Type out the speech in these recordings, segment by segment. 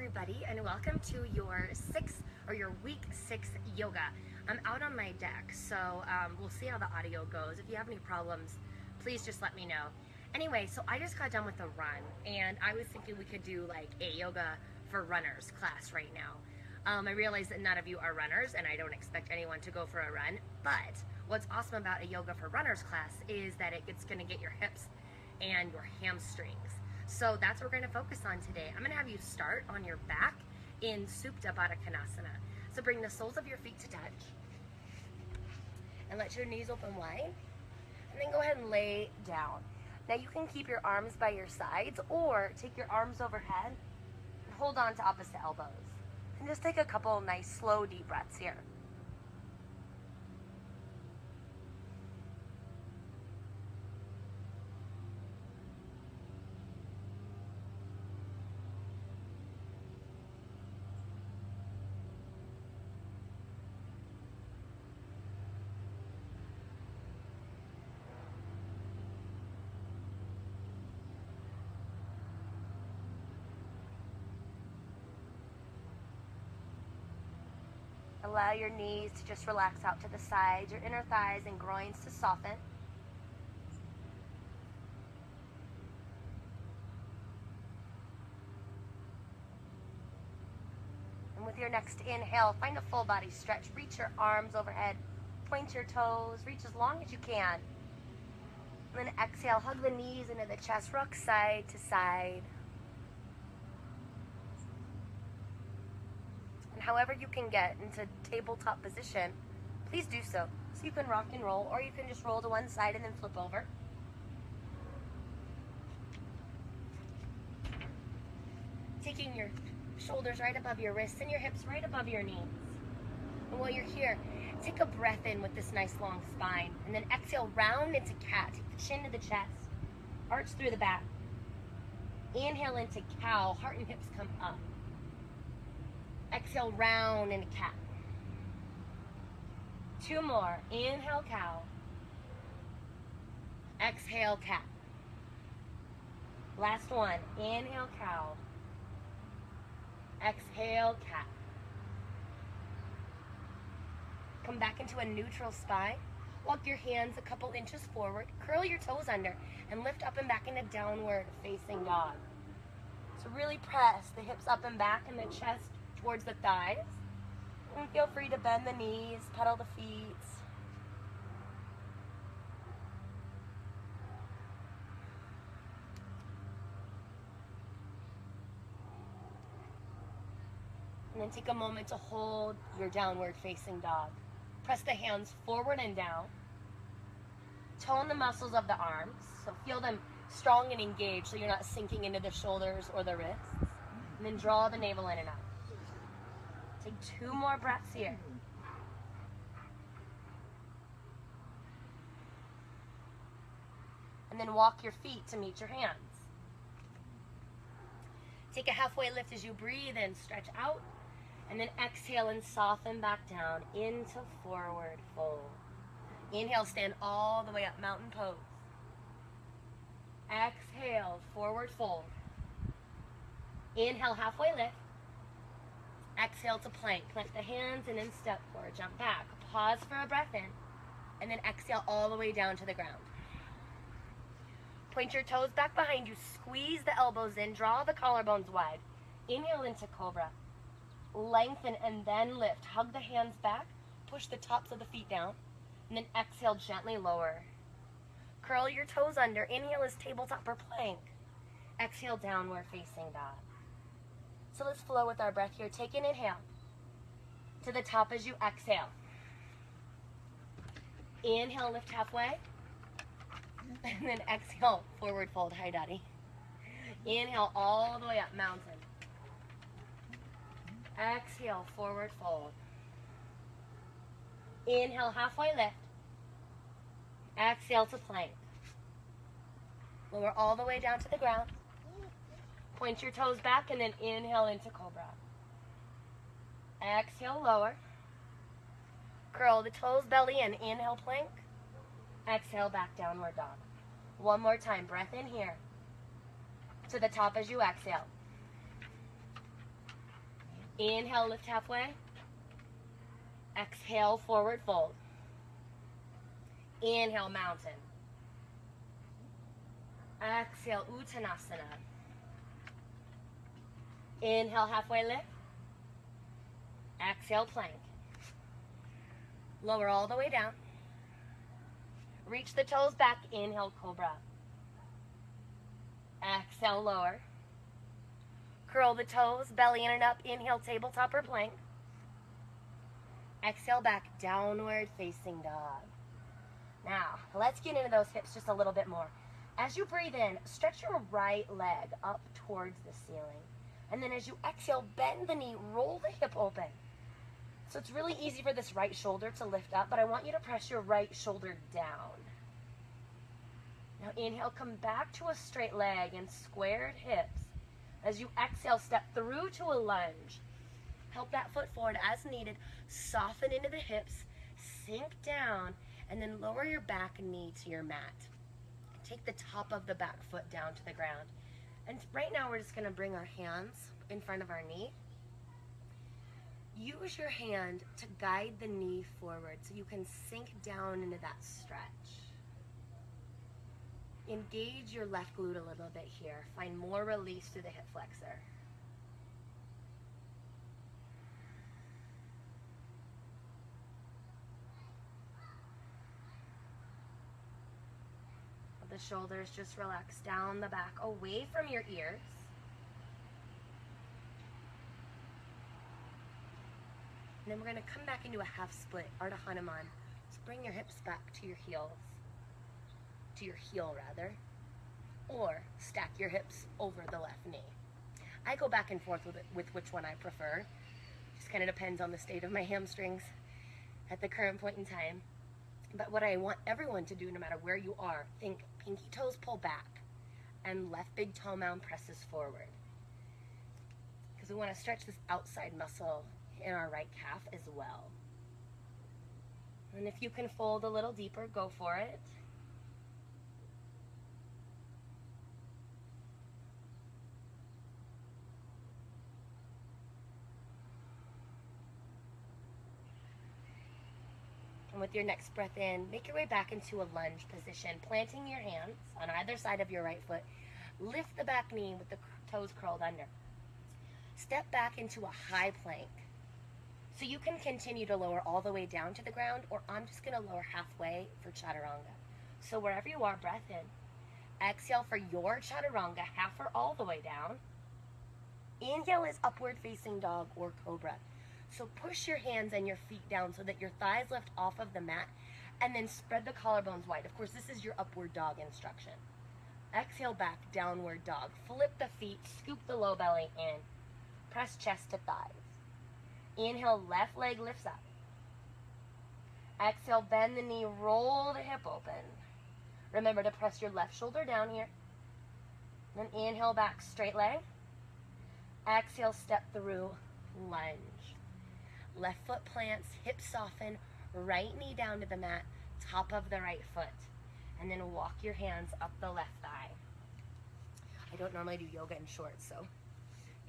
everybody, and welcome to your week 6 yoga. I'm out on my deck, so we'll see how the audio goes. If you have any problems, please just let me know. Anyway, so I just got done with a run, and I was thinking we could do like a yoga for runners class right now. I realize that none of you are runners, and I don't expect anyone to go for a run, but what's awesome about a yoga for runners class is that it's going to get your hips and your hamstrings. So that's what we're going to focus on today. I'm going to have you start on your back in Supta Baddha Konasana. So bring the soles of your feet to touch and let your knees open wide, and then go ahead and lay down. Now you can keep your arms by your sides or take your arms overhead and hold on to opposite elbows. And just take a couple nice slow deep breaths here. Allow your knees to just relax out to the sides, your inner thighs and groins to soften. And with your next inhale, find a full body stretch. Reach your arms overhead, point your toes, reach as long as you can. And then exhale, hug the knees into the chest, rock side to side. However you can get into tabletop position, please do so. So you can rock and roll, or you can just roll to one side and then flip over. Taking your shoulders right above your wrists and your hips right above your knees. And while you're here, take a breath in with this nice long spine, and then exhale, round into cat. Take the chin to the chest, arch through the back. Inhale into cow, heart and hips come up. Exhale, round into cat. Two more. Inhale, cow. Exhale, cat. Last one. Inhale, cow. Exhale, cat. Come back into a neutral spine. Walk your hands a couple inches forward. Curl your toes under and lift up and back into downward facing dog. So really press the hips up and back and the chest towards the thighs. And feel free to bend the knees, pedal the feet. And then take a moment to hold your downward facing dog. Press the hands forward and down. Tone the muscles of the arms, so feel them strong and engaged so you're not sinking into the shoulders or the wrists. And then draw the navel in and out. Take two more breaths here. And then walk your feet to meet your hands. Take a halfway lift as you breathe in, stretch out, and then exhale and soften back down into forward fold. Inhale, stand all the way up, mountain pose. Exhale, forward fold. Inhale, halfway lift. Exhale to plank. Plant the hands and then step forward. Jump back. Pause for a breath in. And then exhale all the way down to the ground. Point your toes back behind you. Squeeze the elbows in. Draw the collarbones wide. Inhale into cobra. Lengthen and then lift. Hug the hands back. Push the tops of the feet down. And then exhale, gently lower. Curl your toes under. Inhale is tabletop or plank. Exhale, downward facing dog. So let's flow with our breath here. Take an inhale to the top as you exhale. Inhale, lift halfway. And then exhale, forward fold. Hi, Daddy. Inhale all the way up, mountain. Exhale, forward fold. Inhale, halfway lift. Exhale to plank. Lower all the way down to the ground. Point your toes back and then inhale into cobra. Exhale, lower. Curl the toes, belly in. Inhale, plank. Exhale, back, downward dog. One more time. Breath in here. To the top as you exhale. Inhale, lift halfway. Exhale, forward fold. Inhale, mountain. Exhale, Uttanasana. Inhale, halfway lift. Exhale, plank. Lower all the way down. Reach the toes back. Inhale, cobra. Exhale, lower. Curl the toes, belly in and up. Inhale, tabletop or plank. Exhale, back, downward facing dog. Now, let's get into those hips just a little bit more. As you breathe in, stretch your right leg up towards the ceiling. And then as you exhale, bend the knee, roll the hip open. So it's really easy for this right shoulder to lift up, but I want you to press your right shoulder down. Now inhale, come back to a straight leg and squared hips. As you exhale, step through to a lunge. Help that foot forward as needed. Soften into the hips, sink down, and then lower your back knee to your mat. Take the top of the back foot down to the ground. And right now we're just gonna bring our hands in front of our knee. Use your hand to guide the knee forward so you can sink down into that stretch. Engage your left glute a little bit here. Find more release through the hip flexor. The shoulders just relax down the back, away from your ears. And then we're going to come back into a half split, Ardha Hanuman. So bring your hips back to your heels, to your heel rather, or stack your hips over the left knee. I go back and forth with which one I prefer. Just kind of depends on the state of my hamstrings at the current point in time. But what I want everyone to do, no matter where you are, think pinky toes pull back and left big toe mound presses forward. Because we want to stretch this outside muscle in our right calf as well. And if you can fold a little deeper, go for it. And with your next breath in, make your way back into a lunge position, planting your hands on either side of your right foot. Lift the back knee with the toes curled under. Step back into a high plank. So you can continue to lower all the way down to the ground, or I'm just going to lower halfway for chaturanga. So wherever you are, breath in. Exhale for your chaturanga, half or all the way down. Inhale is upward facing dog or cobra. So push your hands and your feet down so that your thighs lift off of the mat, and then spread the collarbones wide. Of course, this is your upward dog instruction. Exhale back, downward dog. Flip the feet, scoop the low belly in. Press chest to thighs. Inhale, left leg lifts up. Exhale, bend the knee, roll the hip open. Remember to press your left shoulder down here. Then inhale back, straight leg. Exhale, step through, lunge. Left foot plants, hips soften, right knee down to the mat, top of the right foot. And then walk your hands up the left thigh. I don't normally do yoga in shorts, so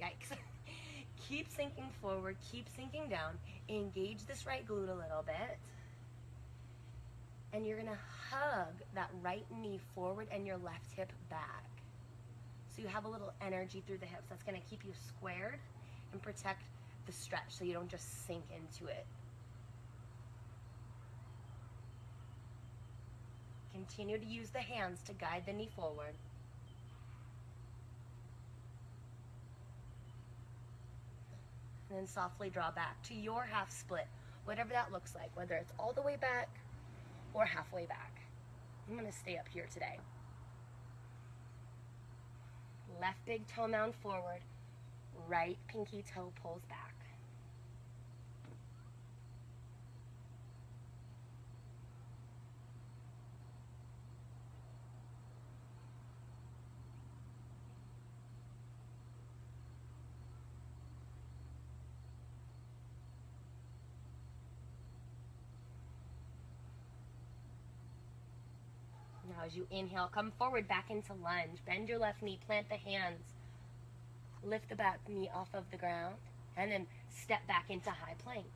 yikes. Keep sinking forward, keep sinking down. Engage this right glute a little bit. And you're gonna hug that right knee forward and your left hip back. So you have a little energy through the hips. That's gonna keep you squared and protect the stretch so you don't just sink into it. Continue to use the hands to guide the knee forward. And then softly draw back to your half split, whatever that looks like, whether it's all the way back or halfway back. I'm going to stay up here today. Left big toe mound forward, right pinky toe pulls back. Now as you inhale, come forward back into lunge. Bend your left knee, plant the hands. Lift the back knee off of the ground. And then step back into high plank.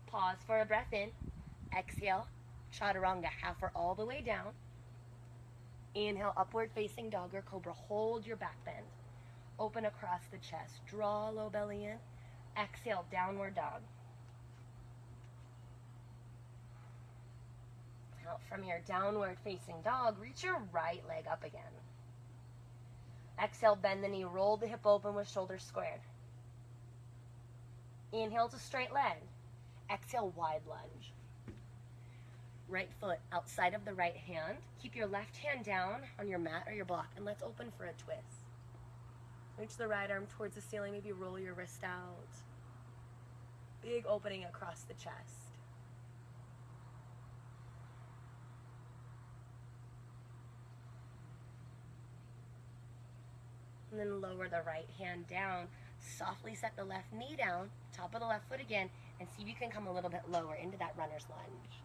Pause for a breath in. Exhale, chaturanga, half or all the way down. Inhale, upward facing dog or cobra. Hold your back bend. Open across the chest. Draw low belly in. Exhale, downward dog. Out from your downward facing dog, reach your right leg up again. Exhale, bend the knee, roll the hip open with shoulders squared. Inhale to straight leg. Exhale, wide lunge. Right foot outside of the right hand. Keep your left hand down on your mat or your block, and let's open for a twist. Reach the right arm towards the ceiling, maybe roll your wrist out. Big opening across the chest. And then lower the right hand down. Softly set the left knee down, top of the left foot again, and see if you can come a little bit lower into that runner's lunge.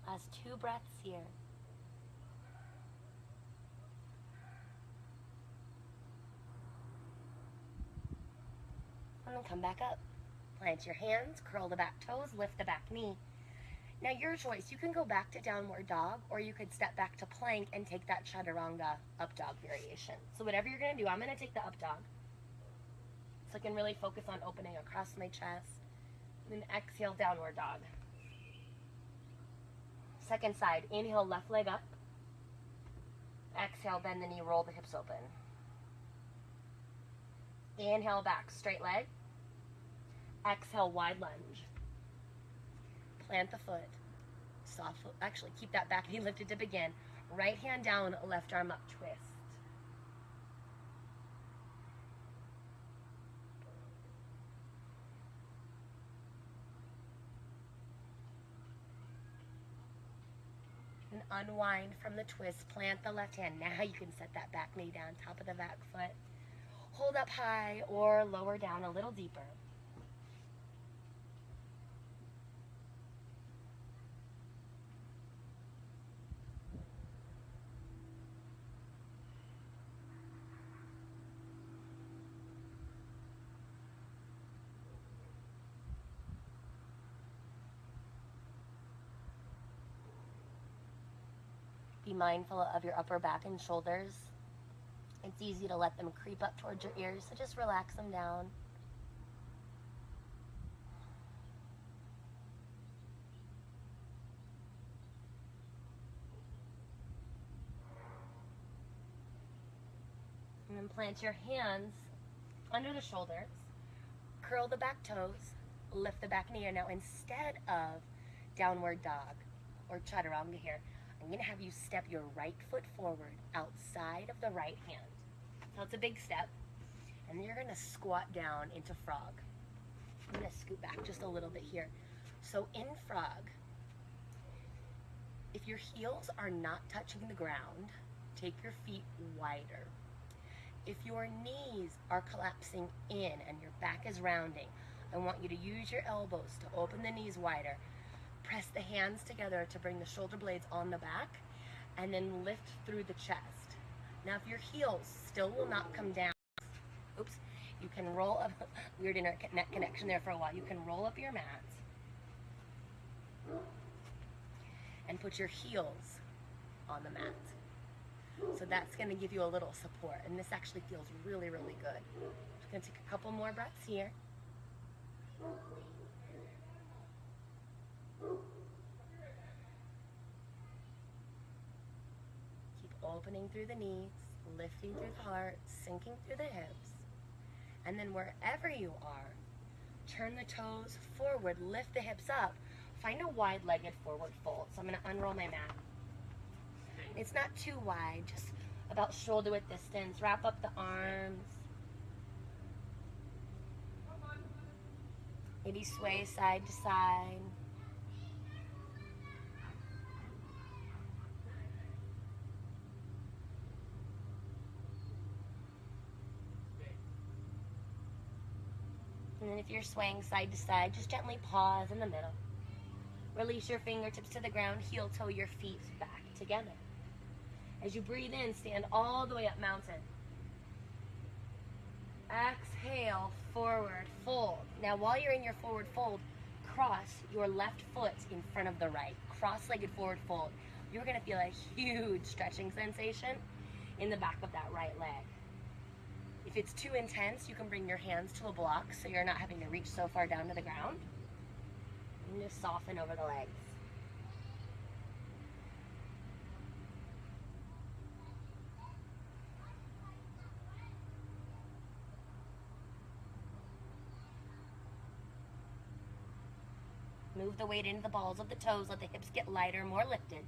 Last 2 breaths here. And then come back up. Plant your hands, curl the back toes, lift the back knee. Now your choice, you can go back to downward dog, or you could step back to plank and take that chaturanga up dog variation. So whatever you're gonna do, I'm gonna take the up dog. So I can really focus on opening across my chest. And then exhale, downward dog. Second side, inhale, left leg up. Exhale, bend the knee, roll the hips open. Inhale, back, straight leg. Exhale, wide lunge. Plant the foot. Soft foot, actually keep that back knee lifted to begin. Right hand down, left arm up, twist. And unwind from the twist, plant the left hand. Now you can set that back knee down, top of the back foot. Hold up high or lower down a little deeper. Be mindful of your upper back and shoulders. It's easy to let them creep up towards your ears, so just relax them down. And then plant your hands under the shoulders, curl the back toes, lift the back knee. Now instead of downward dog or chaturanga here, I'm going to have you step your right foot forward outside of the right hand. So it's a big step. And then you're going to squat down into frog. I'm going to scoot back just a little bit here. So in frog, if your heels are not touching the ground, take your feet wider. If your knees are collapsing in and your back is rounding, I want you to use your elbows to open the knees wider. Press the hands together to bring the shoulder blades on the back, and then lift through the chest. Now if your heels still will not come down, oops, you can roll up, weird internet connection there for a while, you can roll up your mats and put your heels on the mat. So that's going to give you a little support, and this actually feels really, really good. Just going to take a couple more breaths here. Keep opening through the knees, lifting through the heart, sinking through the hips. And then wherever you are, turn the toes forward, lift the hips up. Find a wide-legged forward fold. So I'm going to unroll my mat. It's not too wide, just about shoulder width distance. Wrap up the arms. Maybe sway side to side. then if you're swaying side to side, just gently pause in the middle. Release your fingertips to the ground, heel toe your feet back together. As you breathe in, stand all the way up mountain. Exhale, forward fold. Now while you're in your forward fold, cross your left foot in front of the right. Cross-legged forward fold. You're going to feel a huge stretching sensation in the back of that right leg. If it's too intense, you can bring your hands to a block so you're not having to reach so far down to the ground. And just soften over the legs. Move the weight into the balls of the toes. Let the hips get lighter, more lifted.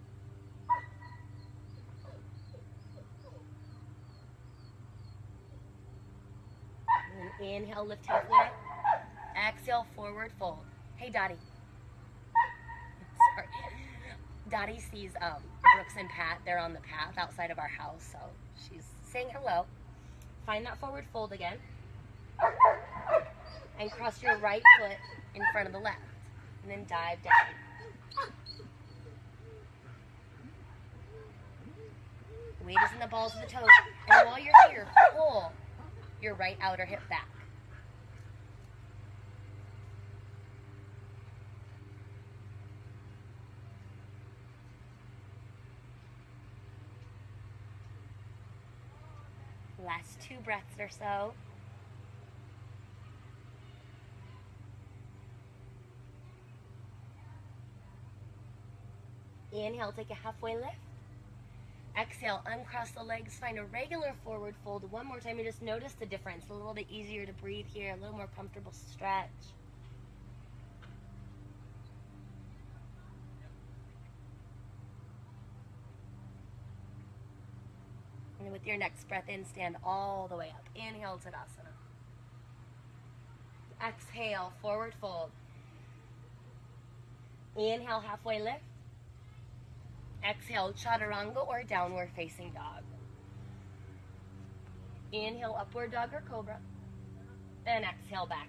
And inhale, lift halfway. Exhale, forward fold. Hey, Dottie. Sorry. Dottie sees Brooks and Pat. They're on the path outside of our house, so she's saying hello. Find that forward fold again. And cross your right foot in front of the left. And then dive down. The weight is in the balls of the toes. And while you're here, pull your right outer hip back. Last 2 breaths or so. Inhale, take a halfway lift. Exhale, uncross the legs, find a regular forward fold. One more time, you just notice the difference. A little bit easier to breathe here, a little more comfortable stretch. And with your next breath in, stand all the way up. Inhale, Tadasana. Exhale, forward fold. Inhale, halfway lift. Exhale, Chaturanga or downward facing dog. Inhale, upward dog or cobra. And exhale back,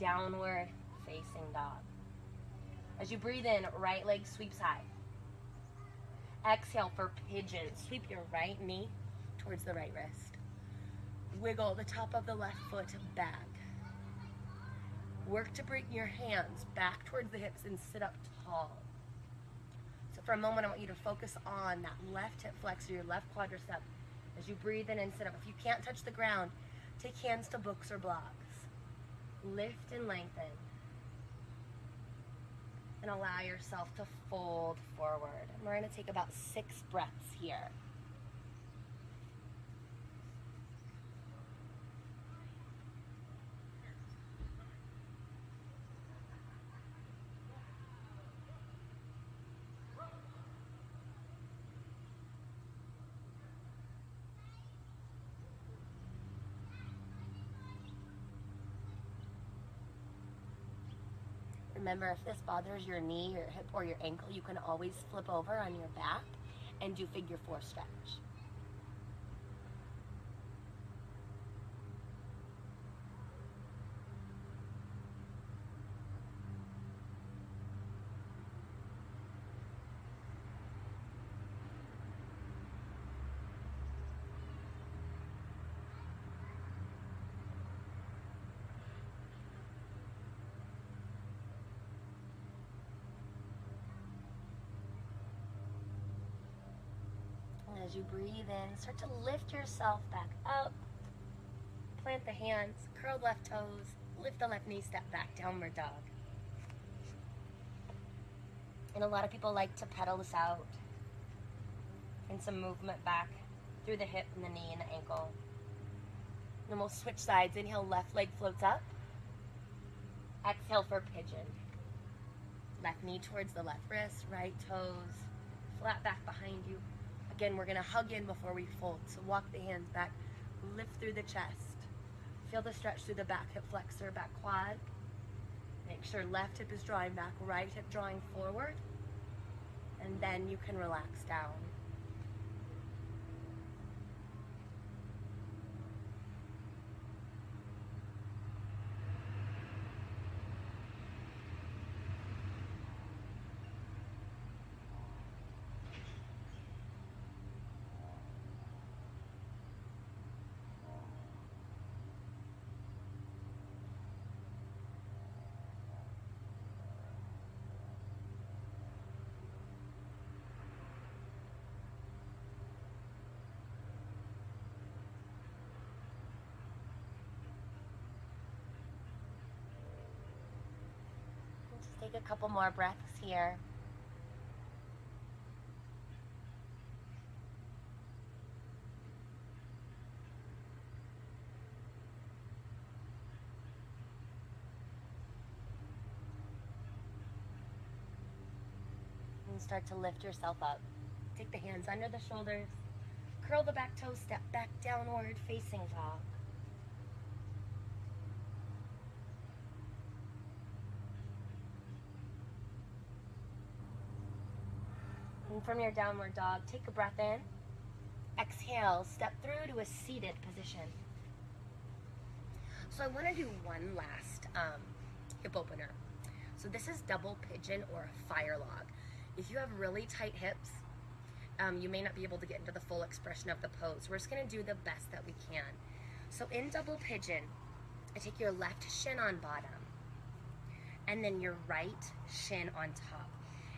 downward facing dog. As you breathe in, right leg sweeps high. Exhale for pigeon. Sweep your right knee towards the right wrist. Wiggle the top of the left foot back. Work to bring your hands back towards the hips and sit up tall. So for a moment, I want you to focus on that left hip flexor, your left quadricep, as you breathe in and sit up. If you can't touch the ground, take hands to books or blocks. Lift and lengthen. And allow yourself to fold forward. And we're going to take about 6 breaths here. Remember, if this bothers your knee, your hip, or your ankle, you can always flip over on your back and do figure 4 stretch. As you breathe in, start to lift yourself back up. Plant the hands, curl left toes, lift the left knee, step back, downward dog. And a lot of people like to pedal this out. And some movement back through the hip and the knee and the ankle. And then we'll switch sides. Inhale, left leg floats up. Exhale for pigeon. Left knee towards the left wrist, right toes, flat back behind you. Again, we're going to hug in before we fold. So walk the hands back, lift through the chest. Feel the stretch through the back hip flexor, back quad. Make sure left hip is drawing back, right hip drawing forward. And then you can relax down. Take a couple more breaths here. And start to lift yourself up. Take the hands under the shoulders. Curl the back toes, step back downward, facing dog. And from your downward dog, take a breath in. Exhale, step through to a seated position. So I want to do one last hip opener. So this is double pigeon or a fire log. If you have really tight hips, you may not be able to get into the full expression of the pose. We're just going to do the best that we can. So in double pigeon, I take your left shin on bottom and then your right shin on top.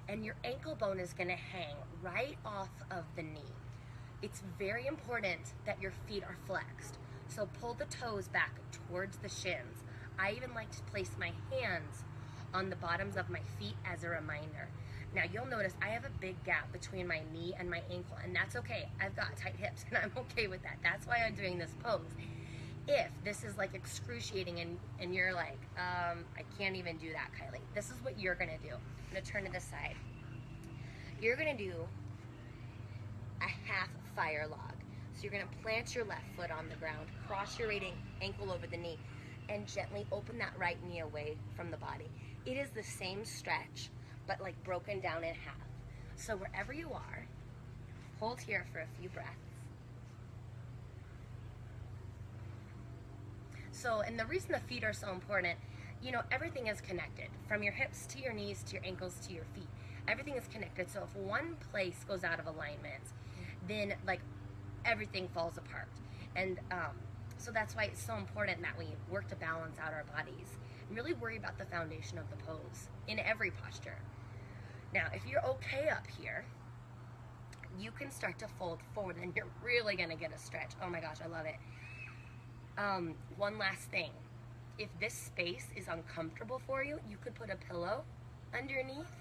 And your ankle bone is going to hang right off of the knee. It's very important that your feet are flexed. So pull the toes back towards the shins. I even like to place my hands on the bottoms of my feet as a reminder. Now you'll notice I have a big gap between my knee and my ankle, and that's okay. I've got tight hips and I'm okay with that. That's why I'm doing this pose. If this is like excruciating and you're like, I can't even do that, Kylie, this is what you're gonna do. I'm gonna turn to this side. You're gonna do a half fire log. So you're gonna plant your left foot on the ground, cross your right ankle over the knee, and gently open that right knee away from the body. It is the same stretch, but like broken down in half. So wherever you are, hold here for a few breaths. So, and the reason the feet are so important, you know, everything is connected. From your hips to your knees to your ankles to your feet. Everything is connected. So if one place goes out of alignment, then like everything falls apart. And so that's why it's so important that we work to balance out our bodies and really worry about the foundation of the pose in every posture. Now, if you're okay up here, you can start to fold forward and you're really gonna get a stretch. Oh my gosh, I love it. One last thing. If this space is uncomfortable for you, you could put a pillow underneath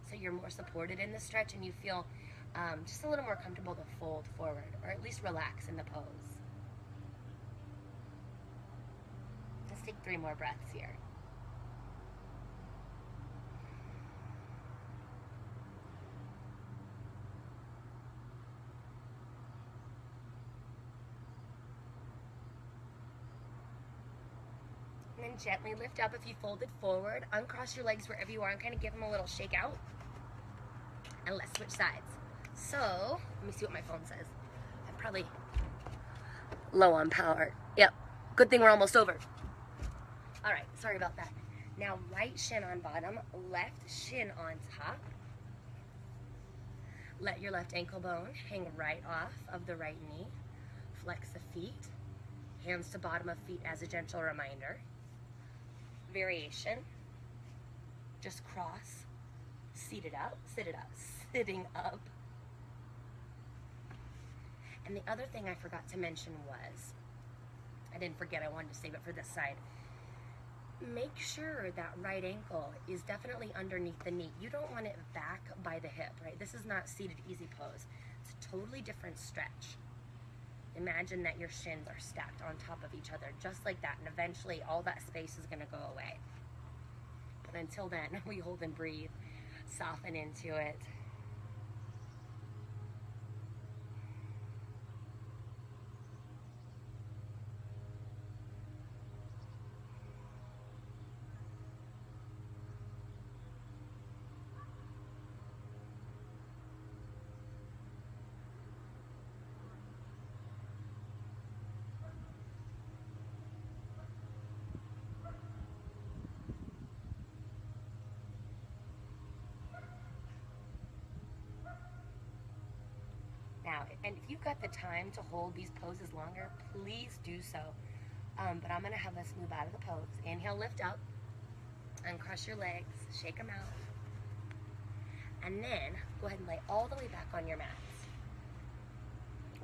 so you're more supported in the stretch and you feel just a little more comfortable to fold forward or at least relax in the pose. Let's take 3 more breaths here. And then gently lift up if you folded forward. Uncross your legs wherever you are and kind of give them a little shake out. And let's switch sides. So, let me see what my phone says. I'm probably low on power. Yep, good thing we're almost over. All right, sorry about that. Now, right shin on bottom, left shin on top. Let your left ankle bone hang right off of the right knee. Flex the feet. Hands to bottom of feet as a gentle reminder. Variation. Just cross. Seat it up, sit it up, sitting up. And the other thing I forgot to mention was, I didn't forget, I wanted to save it for this side. Make sure that right ankle is definitely underneath the knee. You don't want it back by the hip, right? This is not seated easy pose. It's a totally different stretch. Imagine that your shins are stacked on top of each other, just like that, and eventually all that space is gonna go away. But until then, we hold and breathe, soften into it. Now, and if you've got the time to hold these poses longer, please do so. But I'm gonna have us move out of the pose. Inhale, lift up, uncross your legs, shake them out. And then go ahead and lay all the way back on your mats.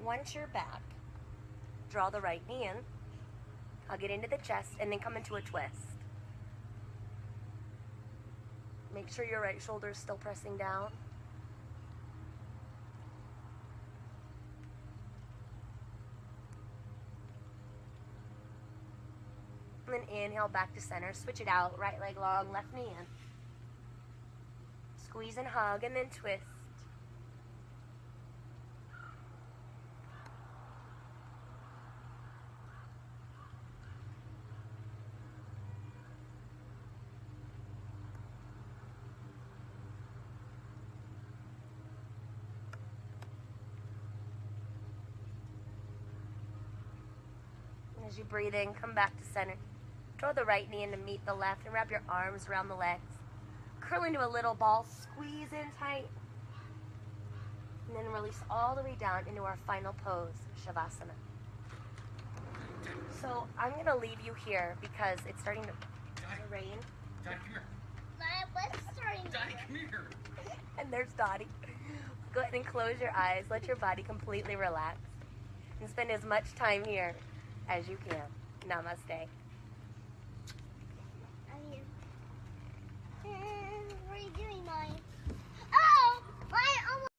Once you're back, draw the right knee in, hug it into the chest, and then come into a twist. Make sure your right shoulder is still pressing down. And then inhale back to center. Switch it out. Right leg long, left knee in. Squeeze and hug, and then twist. As you breathe in, come back to center. Draw the right knee in to meet the left and wrap your arms around the legs. Curl into a little ball, squeeze in tight. And then release all the way down into our final pose, Shavasana. So I'm going to leave you here because it's starting to rain. Dottie, come here. What's starting to Dottie, come here. And there's Dottie. Go ahead and close your eyes. Let your body completely relax. And spend as much time here as you can. Namaste.